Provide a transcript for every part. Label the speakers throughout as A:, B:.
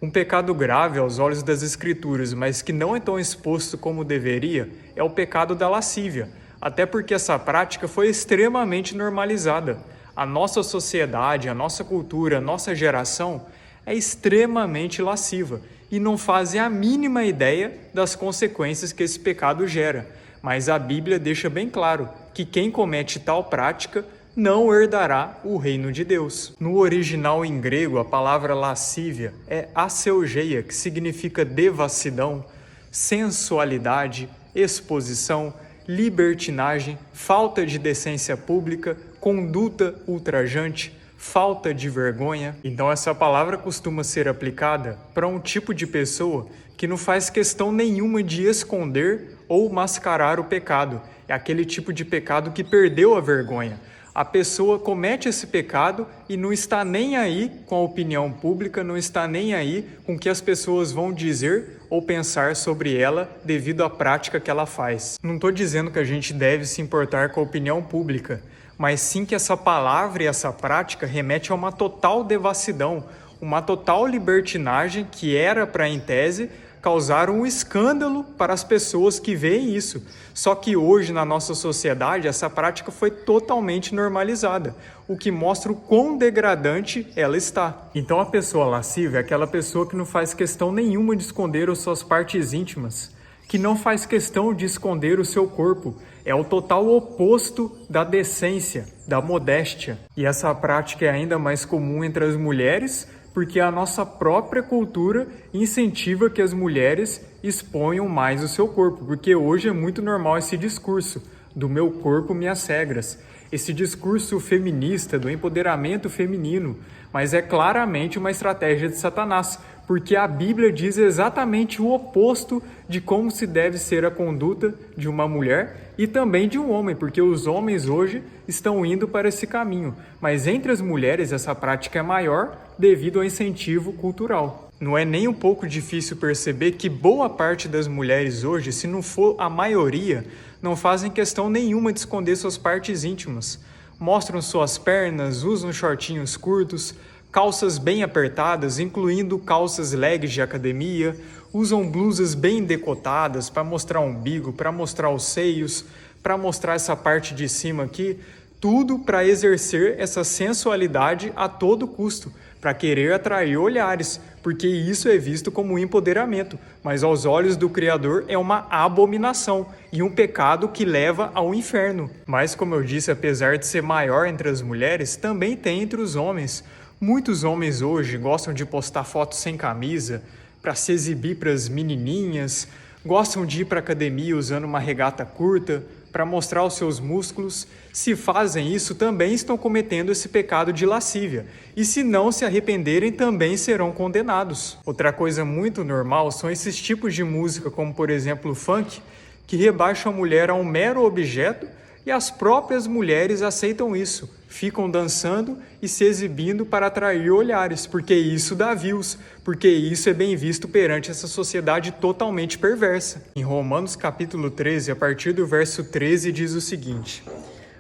A: Um pecado grave aos olhos das Escrituras, mas que não é tão exposto como deveria, é o pecado da lascívia, até porque essa prática foi extremamente normalizada. A nossa sociedade, a nossa cultura, a nossa geração é extremamente lasciva e não fazem a mínima ideia das consequências que esse pecado gera. Mas a Bíblia deixa bem claro que quem comete tal prática não herdará o reino de Deus. No original em grego, a palavra lascívia é aseugeia, que significa devassidão, sensualidade, exposição, libertinagem, falta de decência pública, conduta ultrajante, falta de vergonha. Então essa palavra costuma ser aplicada para um tipo de pessoa que não faz questão nenhuma de esconder ou mascarar o pecado. É aquele tipo de pecado que perdeu a vergonha. A pessoa comete esse pecado e não está nem aí com a opinião pública, não está nem aí com o que as pessoas vão dizer ou pensar sobre ela devido à prática que ela faz. Não estou dizendo que a gente deve se importar com a opinião pública, mas sim que essa palavra e essa prática remete a uma total devassidão, uma total libertinagem que era para, em tese, causar um escândalo para as pessoas que veem isso. Só que hoje, na nossa sociedade, essa prática foi totalmente normalizada, o que mostra o quão degradante ela está. Então a pessoa lasciva é aquela pessoa que não faz questão nenhuma de esconder as suas partes íntimas, que não faz questão de esconder o seu corpo. É o total oposto da decência, da modéstia. E essa prática é ainda mais comum entre as mulheres, porque a nossa própria cultura incentiva que as mulheres exponham mais o seu corpo, porque hoje é muito normal esse discurso do meu corpo, minhas regras, esse discurso feminista, do empoderamento feminino, mas é claramente uma estratégia de Satanás, porque a Bíblia diz exatamente o oposto de como se deve ser a conduta de uma mulher e também de um homem, porque os homens hoje estão indo para esse caminho, mas entre as mulheres essa prática é maior devido ao incentivo cultural. Não é nem um pouco difícil perceber que boa parte das mulheres hoje, se não for a maioria, não fazem questão nenhuma de esconder suas partes íntimas. Mostram suas pernas, usam shortinhos curtos, calças bem apertadas, incluindo calças legs de academia, usam blusas bem decotadas para mostrar o umbigo, para mostrar os seios, para mostrar essa parte de cima aqui, tudo para exercer essa sensualidade a todo custo, para querer atrair olhares, porque isso é visto como um empoderamento, mas aos olhos do Criador é uma abominação e um pecado que leva ao inferno. Mas, como eu disse, apesar de ser maior entre as mulheres, também tem entre os homens. Muitos homens hoje gostam de postar fotos sem camisa, para se exibir para as menininhas, gostam de ir para a academia usando uma regata curta, para mostrar os seus músculos. Se fazem isso, também estão cometendo esse pecado de lascívia. E se não se arrependerem, também serão condenados. Outra coisa muito normal são esses tipos de música, como por exemplo o funk, que rebaixam a mulher a um mero objeto e as próprias mulheres aceitam isso, ficam dançando e se exibindo para atrair olhares, porque isso dá views, porque isso é bem visto perante essa sociedade totalmente perversa. Em Romanos capítulo 13, a partir do verso 13, diz o seguinte: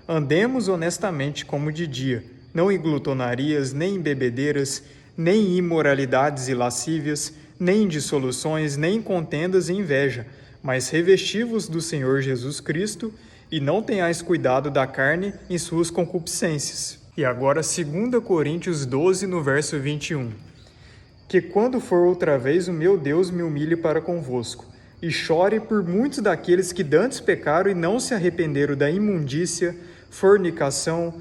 A: andemos honestamente como de dia, não em glutonarias, nem em bebedeiras, nem em imoralidades e lascívias, nem em dissoluções, nem em contendas e inveja, mas revesti-vos do Senhor Jesus Cristo, e não tenhais cuidado da carne em suas concupiscências. E agora 2 Coríntios 12, no verso 21. Que quando for outra vez o meu Deus me humilhe para convosco, e chore por muitos daqueles que dantes pecaram e não se arrependeram da imundícia, fornicação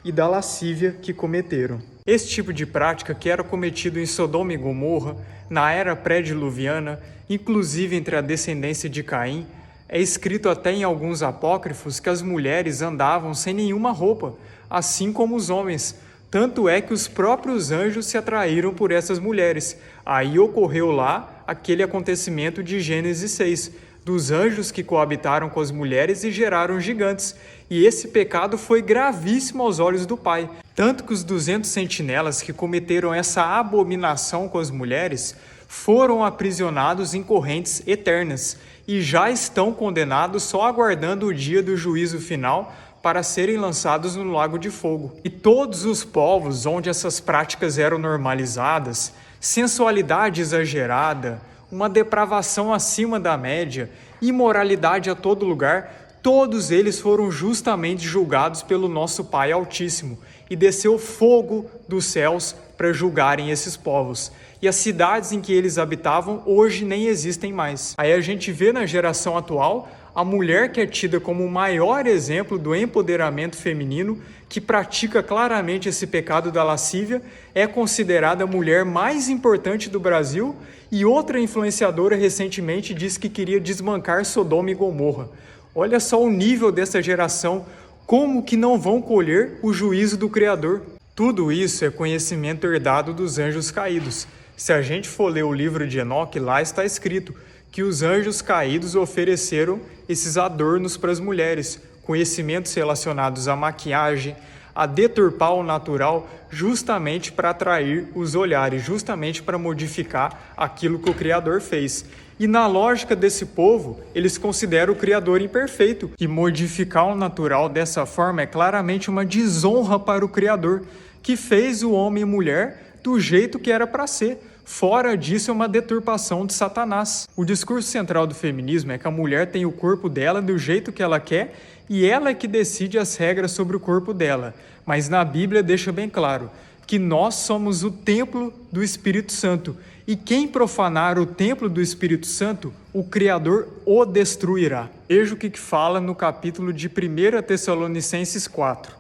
A: e da lascívia que cometeram. Esse tipo de prática que era cometido em Sodoma e Gomorra, na era pré-diluviana, inclusive entre a descendência de Caim, é escrito até em alguns apócrifos que as mulheres andavam sem nenhuma roupa, assim como os homens. Tanto é que os próprios anjos se atraíram por essas mulheres. Aí ocorreu lá aquele acontecimento de Gênesis 6, dos anjos que coabitaram com as mulheres e geraram gigantes. E esse pecado foi gravíssimo aos olhos do Pai. Tanto que os 200 sentinelas que cometeram essa abominação com as mulheres foram aprisionados em correntes eternas e já estão condenados só aguardando o dia do juízo final para serem lançados no lago de fogo. E todos os povos onde essas práticas eram normalizadas sensualidade exagerada, uma depravação acima da média, imoralidade a todo lugar, todos eles foram justamente julgados pelo nosso Pai Altíssimo, e desceu fogo dos céus para julgarem esses povos. E as cidades em que eles habitavam hoje nem existem mais. Aí a gente vê na geração atual a mulher que é tida como o maior exemplo do empoderamento feminino, que pratica claramente esse pecado da lascívia, é considerada a mulher mais importante do Brasil, e outra influenciadora recentemente disse que queria desbancar Sodoma e Gomorra. Olha só o nível dessa geração, como que não vão colher o juízo do Criador. Tudo isso é conhecimento herdado dos anjos caídos. Se a gente for ler o livro de Enoque, lá está escrito que os anjos caídos ofereceram esses adornos para as mulheres, conhecimentos relacionados à maquiagem, a deturpar o natural, justamente para atrair os olhares, justamente para modificar aquilo que o Criador fez. E na lógica desse povo, eles consideram o Criador imperfeito. E modificar o natural dessa forma é claramente uma desonra para o Criador, que fez o homem e mulher do jeito que era para ser. Fora disso, é uma deturpação de Satanás. O discurso central do feminismo é que a mulher tem o corpo dela do jeito que ela quer e ela é que decide as regras sobre o corpo dela. Mas na Bíblia deixa bem claro que nós somos o templo do Espírito Santo. E quem profanar o templo do Espírito Santo, o Criador o destruirá. Veja o que fala no capítulo de 1 Tessalonicenses 4.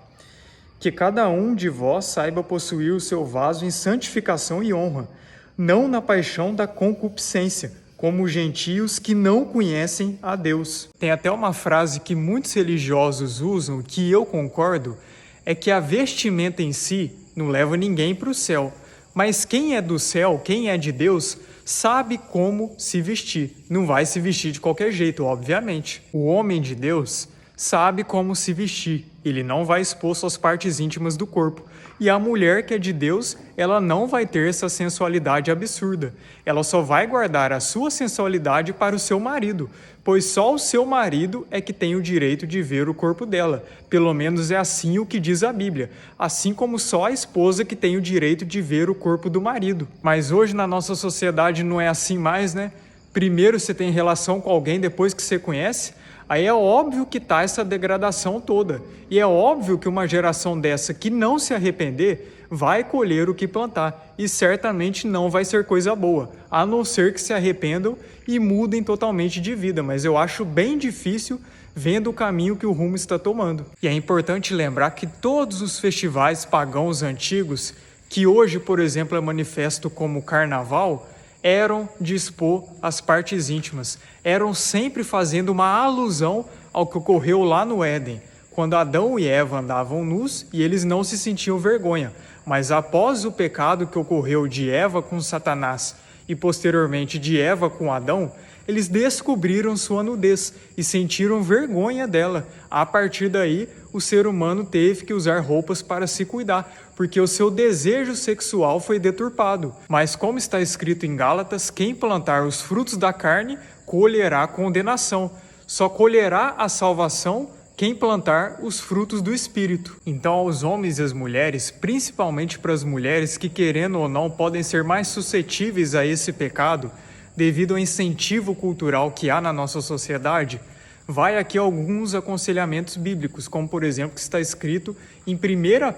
A: Que cada um de vós saiba possuir o seu vaso em santificação e honra, não na paixão da concupiscência, como os gentios que não conhecem a Deus. Tem até uma frase que muitos religiosos usam, que eu concordo, é que a vestimenta em si não leva ninguém para o céu. Mas quem é do céu, quem é de Deus, sabe como se vestir. Não vai se vestir de qualquer jeito, obviamente. O homem de Deus sabe como se vestir. Ele não vai exposto às partes íntimas do corpo. E a mulher que é de Deus, ela não vai ter essa sensualidade absurda. Ela só vai guardar a sua sensualidade para o seu marido, pois só o seu marido é que tem o direito de ver o corpo dela. Pelo menos é assim o que diz a Bíblia. Assim como só a esposa que tem o direito de ver o corpo do marido. Mas hoje na nossa sociedade não é assim mais, né? Primeiro você tem relação com alguém depois que você conhece, aí é óbvio que está essa degradação toda. E é óbvio que uma geração dessa que não se arrepender vai colher o que plantar. E certamente não vai ser coisa boa, a não ser que se arrependam e mudem totalmente de vida. Mas eu acho bem difícil vendo o caminho que o rumo está tomando. E é importante lembrar que todos os festivais pagãos antigos, que hoje, por exemplo, é manifesto como carnaval, eram de expor as partes íntimas, eram sempre fazendo uma alusão ao que ocorreu lá no Éden, quando Adão e Eva andavam nus e eles não se sentiam vergonha. Mas após o pecado que ocorreu de Eva com Satanás e posteriormente de Eva com Adão, eles descobriram sua nudez e sentiram vergonha dela. A partir daí, o ser humano teve que usar roupas para se cuidar, porque o seu desejo sexual foi deturpado. Mas como está escrito em Gálatas, quem plantar os frutos da carne colherá condenação. Só colherá a salvação quem plantar os frutos do Espírito. Então, aos homens e às mulheres, principalmente para as mulheres que, querendo ou não, podem ser mais suscetíveis a esse pecado, devido ao incentivo cultural que há na nossa sociedade, vai aqui alguns aconselhamentos bíblicos, como por exemplo que está escrito em 1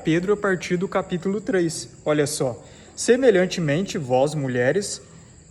A: Pedro a partir do capítulo 3. Olha só, semelhantemente vós mulheres,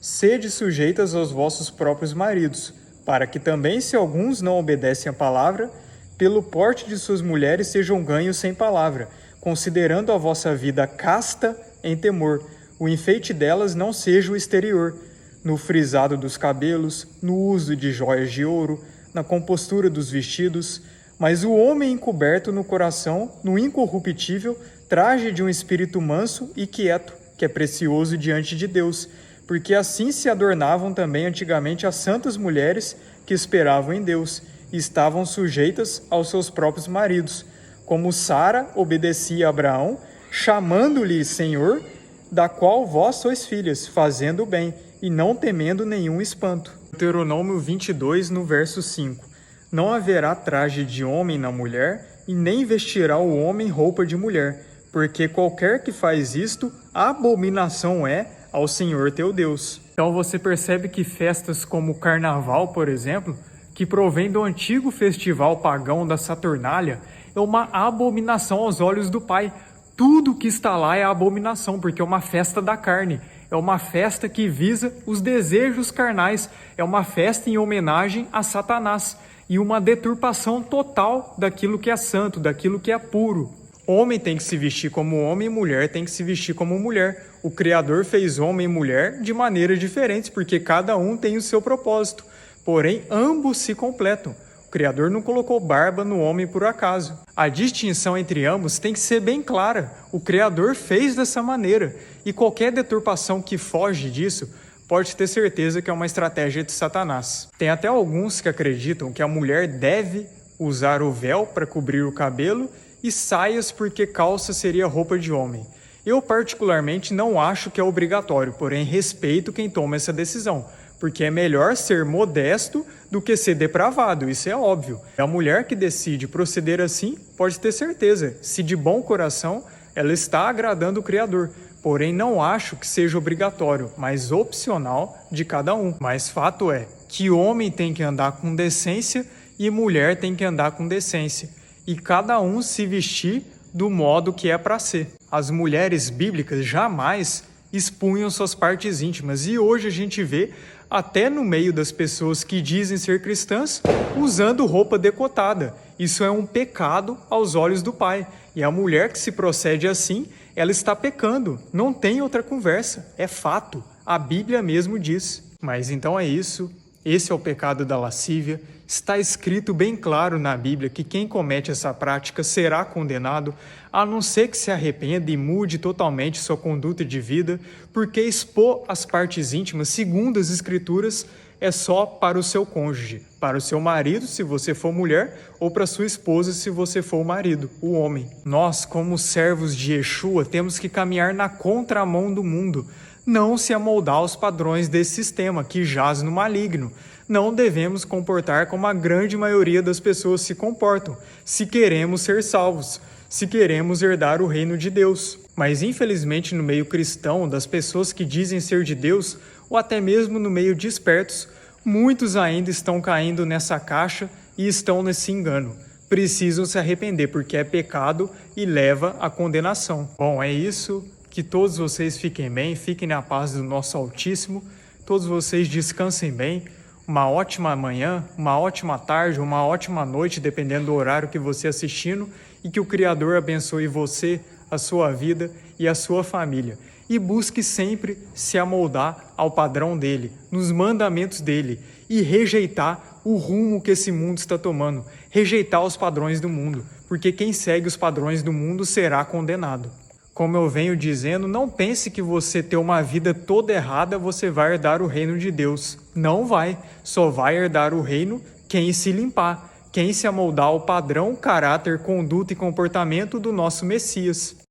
A: sede sujeitas aos vossos próprios maridos, para que também se alguns não obedecem à palavra, pelo porte de suas mulheres sejam ganhos sem palavra, considerando a vossa vida casta em temor, o enfeite delas não seja o exterior, no frisado dos cabelos, no uso de joias de ouro, na compostura dos vestidos, mas o homem encoberto no coração, no incorruptível, traje de um espírito manso e quieto, que é precioso diante de Deus, porque assim se adornavam também antigamente as santas mulheres que esperavam em Deus e estavam sujeitas aos seus próprios maridos, como Sara obedecia a Abraão, chamando-lhe Senhor, da qual vós sois filhas, fazendo o bem, e não temendo nenhum espanto. Deuteronômio 22, no verso 5. Não haverá traje de homem na mulher, e nem vestirá o homem roupa de mulher, porque qualquer que faz isto, abominação é ao Senhor teu Deus. Então você percebe que festas como o Carnaval, por exemplo, que provém do antigo festival pagão da Saturnália, é uma abominação aos olhos do Pai. Tudo que está lá é abominação, porque é uma festa da carne. É uma festa que visa os desejos carnais. É uma festa em homenagem a Satanás. E uma deturpação total daquilo que é santo, daquilo que é puro. Homem tem que se vestir como homem e mulher tem que se vestir como mulher. O Criador fez homem e mulher de maneiras diferentes, porque cada um tem o seu propósito. Porém, ambos se completam. O Criador não colocou barba no homem por acaso. A distinção entre ambos tem que ser bem clara. O Criador fez dessa maneira. E qualquer deturpação que foge disso, pode ter certeza que é uma estratégia de Satanás. Tem até alguns que acreditam que a mulher deve usar o véu para cobrir o cabelo e saias porque calça seria roupa de homem. Eu particularmente não acho que é obrigatório, porém respeito quem toma essa decisão. Porque é melhor ser modesto do que ser depravado, isso é óbvio. A mulher que decide proceder assim, pode ter certeza, se de bom coração, ela está agradando o Criador. Porém, não acho que seja obrigatório, mas opcional de cada um. Mas fato é que homem tem que andar com decência e mulher tem que andar com decência. E cada um se vestir do modo que é para ser. As mulheres bíblicas jamais expunham suas partes íntimas e hoje a gente vê até no meio das pessoas que dizem ser cristãs usando roupa decotada. Isso é um pecado aos olhos do Pai. E a mulher que se procede assim, ela está pecando. Não tem outra conversa. É fato. A Bíblia mesmo diz. Mas então é isso. Esse é o pecado da lascívia. Está escrito bem claro na Bíblia que quem comete essa prática será condenado, a não ser que se arrependa e mude totalmente sua conduta de vida, porque expor as partes íntimas, segundo as Escrituras, é só para o seu cônjuge, para o seu marido, se você for mulher, ou para sua esposa, se você for o marido, o homem. Nós, como servos de Yeshua, temos que caminhar na contramão do mundo, não se amoldar aos padrões desse sistema que jaz no maligno. Não devemos comportar como a grande maioria das pessoas se comportam, se queremos ser salvos, se queremos herdar o reino de Deus. Mas infelizmente no meio cristão, das pessoas que dizem ser de Deus, ou até mesmo no meio de espertos, muitos ainda estão caindo nessa caixa e estão nesse engano. Precisam se arrepender porque é pecado e leva à condenação. Bom, é isso. Que todos vocês fiquem bem, fiquem na paz do nosso Altíssimo, todos vocês descansem bem, uma ótima manhã, uma ótima tarde, uma ótima noite, dependendo do horário que você assistindo, e que o Criador abençoe você, a sua vida e a sua família. E busque sempre se amoldar ao padrão dele, nos mandamentos dele, e rejeitar o rumo que esse mundo está tomando, rejeitar os padrões do mundo, porque quem segue os padrões do mundo será condenado. Como eu venho dizendo, não pense que você ter uma vida toda errada, você vai herdar o reino de Deus. Não vai. Só vai herdar o reino quem se limpar, quem se amoldar ao padrão, caráter, conduta e comportamento do nosso Messias.